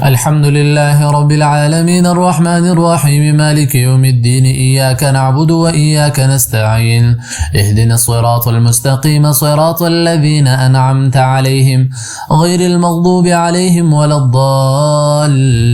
الحمد لله رب العالمين الرحمن الرحيم مالك يوم الدين إياك نعبد وإياك نستعين اهدنا الصراط المستقيم صراط الذين أنعمت عليهم غير المغضوب عليهم ولا الضالين.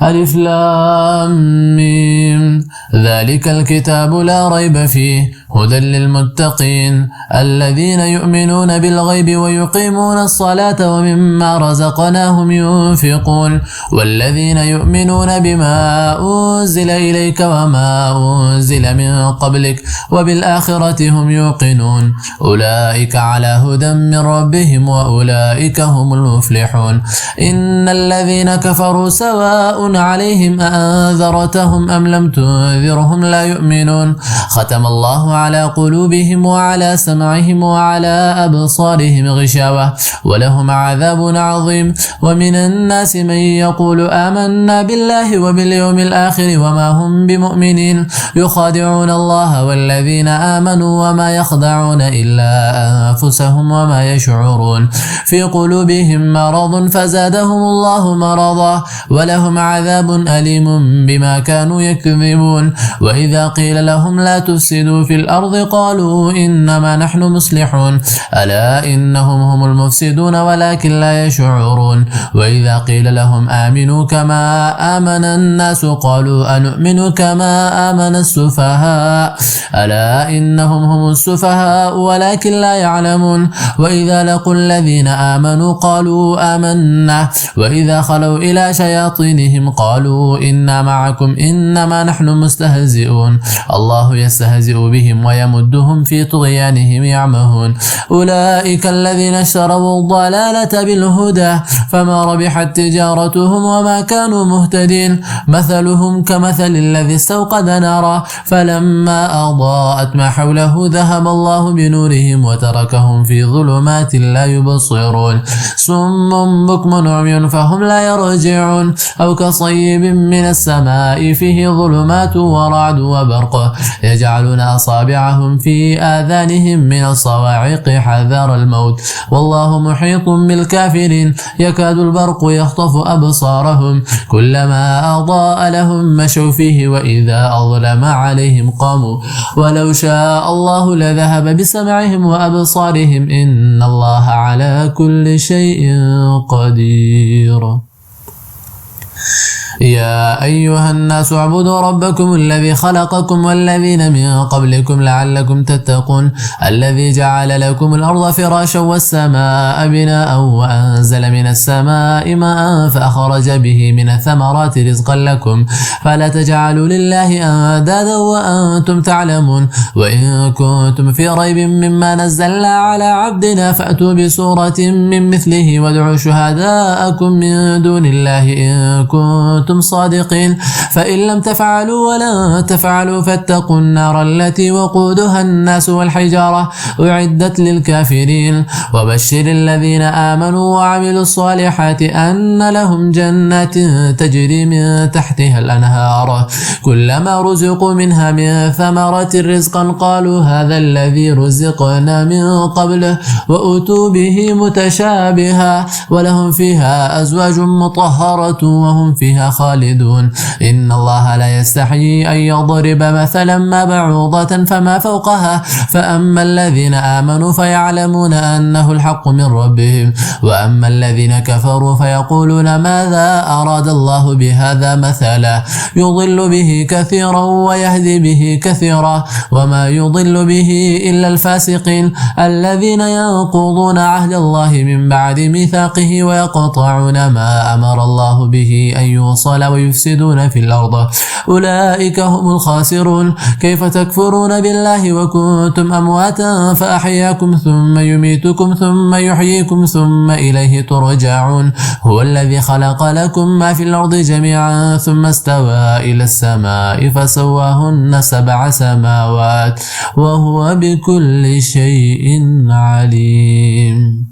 ألف لام ميم ذلك الكتاب لا ريب فيه هدى للمتقين الذين يؤمنون بالغيب ويقيمون الصلاة ومما رزقناهم ينفقون والذين يؤمنون بما أنزل إليك وما أنزل من قبلك وبالآخرة هم يوقنون أولئك على هدى من ربهم وأولئك هم المفلحون. إن الذين كفروا سواء عليهم أأنذرتهم أم لم تنذرهم لا يؤمنون ختم الله على قلوبهم وعلى سمعهم وعلى أبصارهم غشاوة ولهم عذاب عظيم. ومن الناس من يقول آمنا بالله وباليوم الآخر وما هم بمؤمنين يخادعون الله والذين آمنوا وما يخدعون إلا أنفسهم وما يشعرون في قلوبهم مرض فزادهم الله مرضا ولهم عذاب أليم بما كانوا يكذبون. وإذا قيل لهم لا تفسدوا في الأرض قالوا إنما نحن مصلحون ألا إنهم هم المفسدون ولكن لا يشعرون. وإذا قيل لهم آمنوا كما آمن الناس قالوا أنؤمن كما آمن السفهاء ألا إنهم هم السفهاء ولكن لا يعلمون. وإذا لقوا الذين آمنوا قالوا آمنا وإذا خلوا إلى شياطينهم قالوا إنا معكم إنما نحن مستهزئون الله يستهزئ بهم ويمدهم في طغيانهم يعمهون. أولئك الذين اشتروا الضلالة بالهدى فما ربحت تجارتهم وما كانوا مهتدين مثلهم كمثل الذي استوقد نارا فلما أضاءت ما حوله ذهب الله بنورهم وتركهم في ظلمات لا يبصرون صم بكم عمي فهم لا يرجعون أو كصيب من السماء فيه ظلمات ورعد وبرق يجعلون أصابعهم في آذانهم من الصواعق حذر الموت والله محيط بالكافرين يكاد البرق يخطف أبصارهم كلما أضاء لهم مشوا فيه وإذا أظلم عليهم قاموا ولو شاء الله لذهب بسمعهم وأبصارهم إن الله على كل شيء قدير. يا أيها الناس اعبدوا ربكم الذي خلقكم والذين من قبلكم لعلكم تتقون الذي جعل لكم الأرض فراشا والسماء بناء وأنزل من السماء ماء فأخرج به من الثمرات رزقا لكم فلا تجعلوا لله أندادا وأنتم تعلمون. وإن كنتم في ريب مما نزلنا على عبدنا فأتوا بسورة من مثله وادعوا شهداءكم من دون الله إن كنتم صادقين فإن لم تفعلوا ولن تفعلوا فاتقوا النار التي وقودها الناس والحجارة أعدت للكافرين. وبشر الذين آمنوا وعملوا الصالحات أن لهم جنات تجري من تحتها الأنهار كلما رزقوا منها من ثمرة رزقا قالوا هذا الذي رزقنا من قبله وأتوا به متشابها ولهم فيها أزواج مطهرة وهم فيها خالدون. إن الله لا يستحيي أن يضرب مثلا ما بعوضة فما فوقها فأما الذين آمنوا فيعلمون أنه الحق من ربهم وأما الذين كفروا فيقولون ماذا أراد الله بهذا مثلا يضل به كثيرا ويهدي به كثيرا وما يضل به إلا الفاسقين الذين ينقضون عهد الله من بعد ميثاقه ويقطعون ما أمر الله به أن يوصل ويفسدون في الأرض أولئك هم الخاسرون. كيف تكفرون بالله وكنتم أمواتا فأحياكم ثم يميتكم ثم يحييكم ثم إليه ترجعون. هو الذي خلق لكم ما في الأرض جميعا ثم استوى إلى السماء فسواهن 7 سماوات وهو بكل شيء عليم.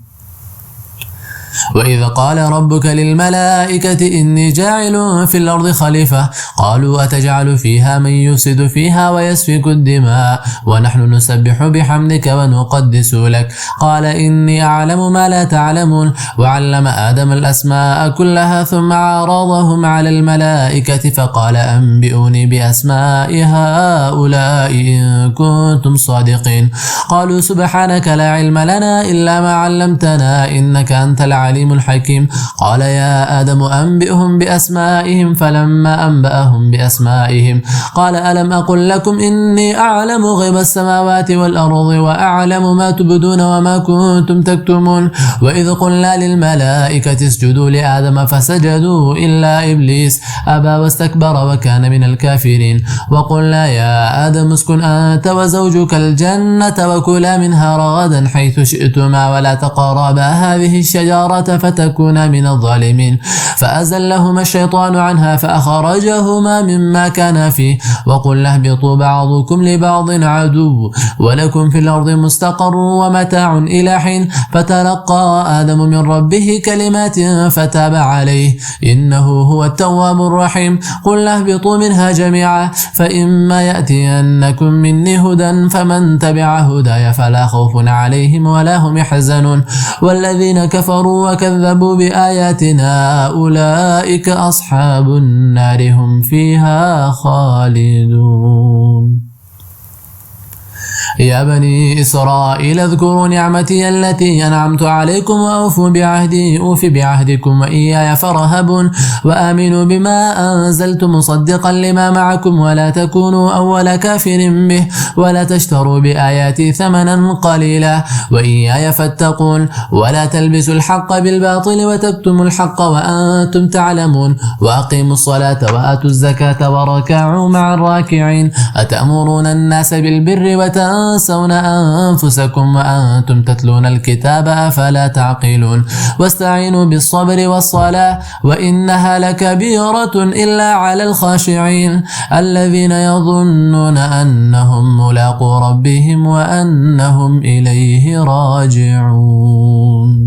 وإذ قال ربك للملائكة إني جاعل في الأرض خليفة قالوا أتجعل فيها من يفسد فيها ويسفك الدماء ونحن نسبح بحمدك ونقدس لك قال إني أعلم ما لا تعلمون وعلم آدم الأسماء كلها ثم عرضهم على الملائكة فقال أنبئوني بأسماء هؤلاء إن كنتم صادقين قالوا سبحانك لا علم لنا إلا ما علمتنا إنك أنت العليم الحكيم قال يا آدم أنبئهم بأسمائهم فلما أنبأهم بأسمائهم قال ألم أقل لكم إني أعلم غيب السماوات والأرض وأعلم ما تبدون وما كنتم تكتمون وإذ قلنا للملائكة اسجدوا لآدم فسجدوا إلا إبليس أبى واستكبر وكان من الكافرين وقلنا يا آدم اسكن أنت وزوجك الجنة وكلا منها رغدا حيث شئتما ولا تقربا هذه الشجرة فتكونا من الظالمين فأزلهما الشيطان عنها فأخرجهما مما كان فيه وقلنا اهبطوا بعضكم لبعض عدو ولكم في الأرض مستقر ومتاع إلى حين فتلقى آدم من ربه كلمات فتاب عليه إنه هو التواب الرحيم قلنا اهبطوا منها جميعا فإما يأتينكم مني هدى فمن تبع هداي فلا خوف عليهم ولا هم يحزنون والذين كفروا وكذبوا بآياتنا أولئك أصحاب النار هم فيها خالدون يا بني إسرائيل اذكروا نعمتي التي أنعمت عليكم وأوفوا بعهدي أوف بعهدكم وإياي فارهبون وآمنوا بما أنزلت مصدقا لما معكم ولا تكونوا أول كافر به ولا تشتروا بآياتي ثمنا قليلا وإياي فاتقون ولا تلبسوا الحق بالباطل وتكتموا الحق وأنتم تعلمون وأقيموا الصلاة وآتوا الزكاة وركعوا مع الراكعين أتأمرون الناس بالبر وتنسون أنفسكم وأنتم تتلون الكتاب أفلا تعقلون واستعينوا بالصبر والصلاة وإنها لكبيرة إلا على الخاشعين الذين يظنون أنهم ملاقو ربهم وأنهم إليه راجعون.